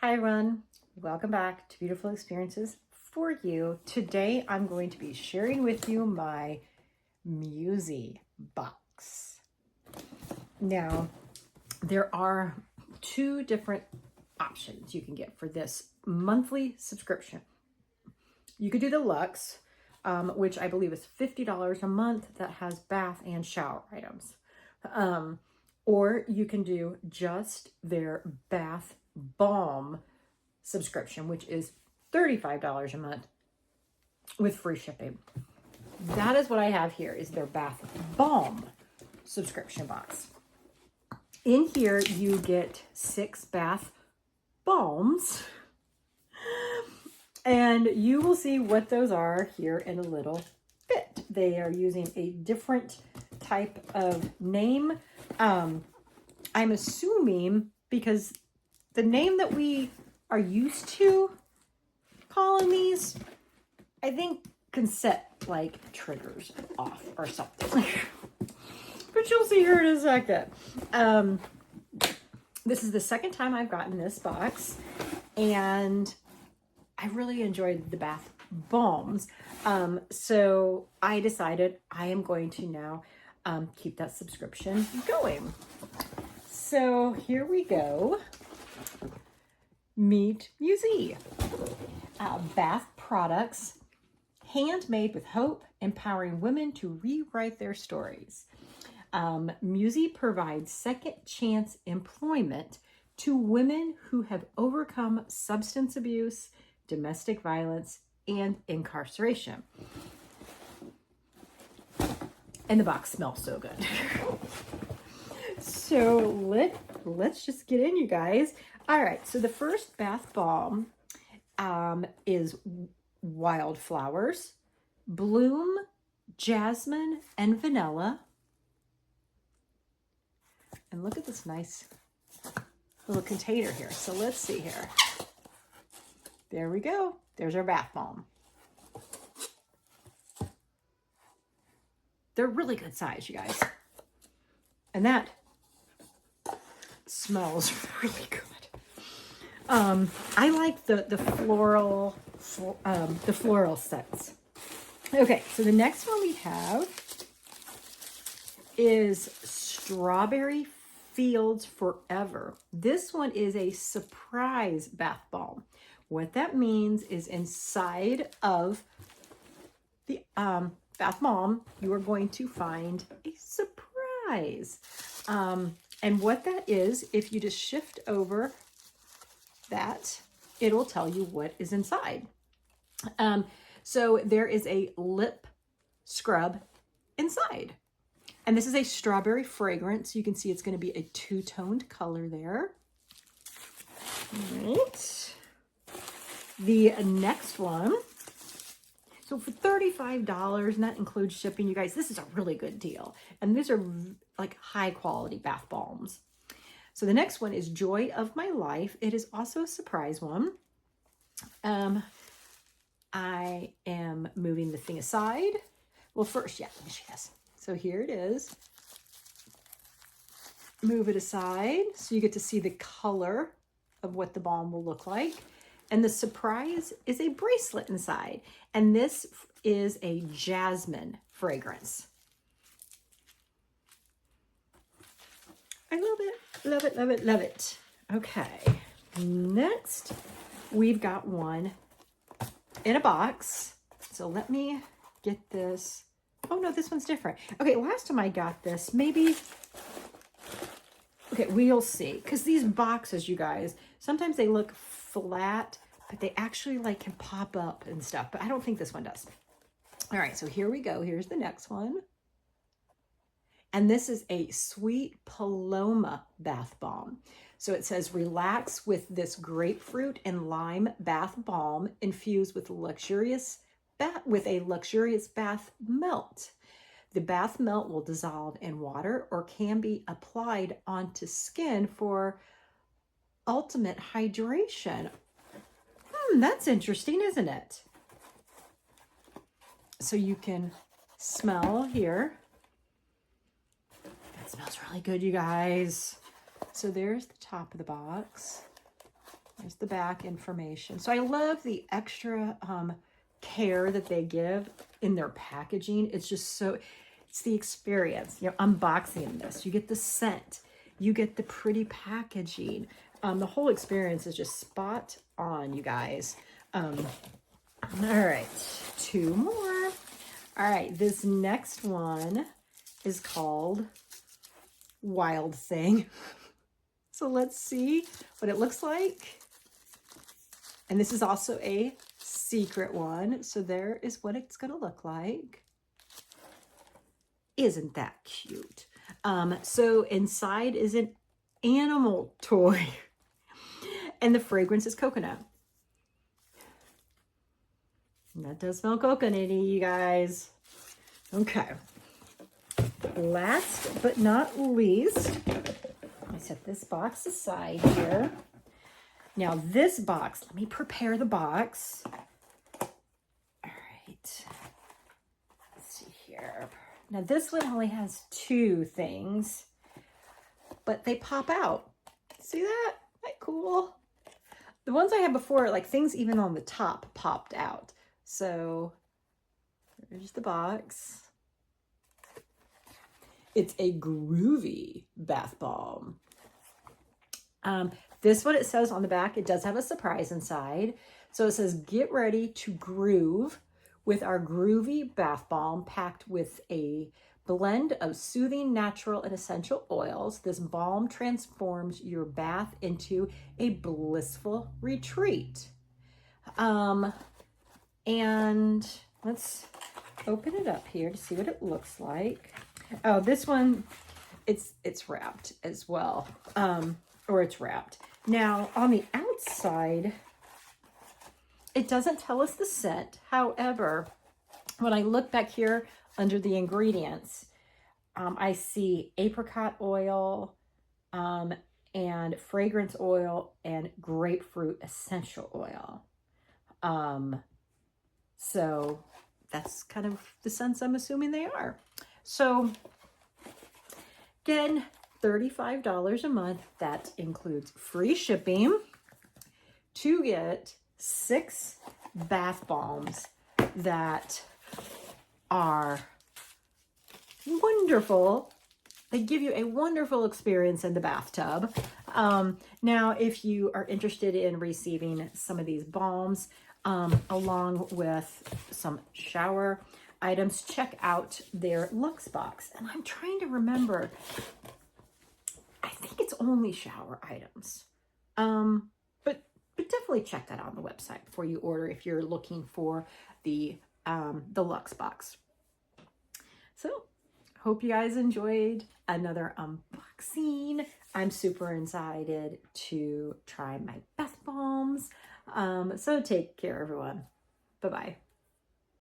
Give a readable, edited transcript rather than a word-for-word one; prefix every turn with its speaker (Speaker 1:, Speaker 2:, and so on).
Speaker 1: Hi everyone, welcome back to Beautiful Experiences for You. Today I'm going to be sharing with you my Musee box. Now, there are two different options you can get for this monthly subscription. You could do the Luxe, which I believe is $50 a month, that has bath and shower items. Or you can do just their bath balm subscription, which is $35 a month with free shipping. That is what I have here, is their bath balm subscription box. In here you get 6 bath balms, and you will see what those are here in a little bit. They are using a different type of name. I'm assuming because the name that we are used to calling these, I think, can set like triggers off or something. But you'll see here in a second. This is the second time I've gotten this box, and I really enjoyed the bath balms. So I decided I am going to now keep that subscription going. So here we go. Meet Musee. Bath products, handmade with hope, empowering women to rewrite their stories. Musee provides second chance employment to women who have overcome substance abuse, domestic violence, and incarceration. And the box smells so good. So let's just get in, you guys. All right, so the first bath balm is wildflowers, bloom, jasmine, and vanilla. And look at this nice little container here. So let's see here. There we go. There's our bath balm. They're really good size, you guys. And that smells really good. I like the floral scents. Okay, so the next one we have is Strawberry Fields Forever. This one is a surprise bath balm. What that means is inside of the bath balm, you are going to find a surprise. And what that is, if you just shift over that, it'll tell you what is inside. So there is a lip scrub inside. And this is a strawberry fragrance. You can see it's going to be a two-toned color there. All right. The next one. So for $35, and that includes shipping, you guys, this is a really good deal. And these are like high quality bath balms. So the next one is Joy of My Life. It is also a surprise one. I am moving the thing aside. Well, first, let me show you this. So here it is. Move it aside so you get to see the color of what the balm will look like. And the surprise is a bracelet inside. And this is a jasmine fragrance. I love it, love it, love it, love it. Okay, next we've got one in a box. So let me get this. Oh no, this one's different. Okay, last time I got this, maybe, okay, we'll see. Because these boxes, you guys, sometimes they look flat, but they actually like can pop up and stuff. But I don't think this one does. All right, so here we go. Here's the next one. And this is a Sweet Paloma bath balm. So it says, relax with this grapefruit and lime bath balm infused with a luxurious bath melt. The bath melt will dissolve in water or can be applied onto skin for ultimate hydration. That's interesting, isn't it? So you can smell here. That smells really good, you guys. So there's the top of the box. There's the back information. So I love the extra care that they give in their packaging. It's just so, it's the experience. You know, unboxing this, you get the scent, you get the pretty packaging. The whole experience is just spot on, you guys. All right, 2 more. All right, this next one is called Wild Thing. So let's see what it looks like. And this is also a secret one. So there is what it's gonna look like. Isn't that cute? So inside is an animal toy. And the fragrance is coconut. And that does smell coconutty, you guys. Okay. Last but not least, let me set this box aside here. Now this box, let me prepare the box. All right. Let's see here. Now this one only has 2 things, but they pop out. See that? Isn't that cool? The ones I had before, like things even on the top popped out. So there's the box. It's a groovy bath bomb. This one, it says on the back, it does have a surprise inside. So it says, get ready to groove with our groovy bath bomb packed with a blend of soothing, natural, and essential oils. This balm transforms your bath into a blissful retreat. And let's open it up here to see what it looks like. Oh, this one, it's wrapped as well, or it's wrapped. Now, on the outside, it doesn't tell us the scent. However, when I look back here under the ingredients, I see apricot oil, and fragrance oil, and grapefruit essential oil. So that's kind of the scents I'm assuming they are. So again, $35 a month. That includes free shipping to get 6 bath bombs that are wonderful. They give you a wonderful experience in the bathtub. Now, if you are interested in receiving some of these balms, along with some shower items, check out their Lux box. And I'm trying to remember, I think it's only shower items. But definitely check that out on the website before you order if you're looking for the Lux box. So, hope you guys enjoyed another unboxing. I'm super excited to try my bath bombs. So take care, everyone. Bye-bye.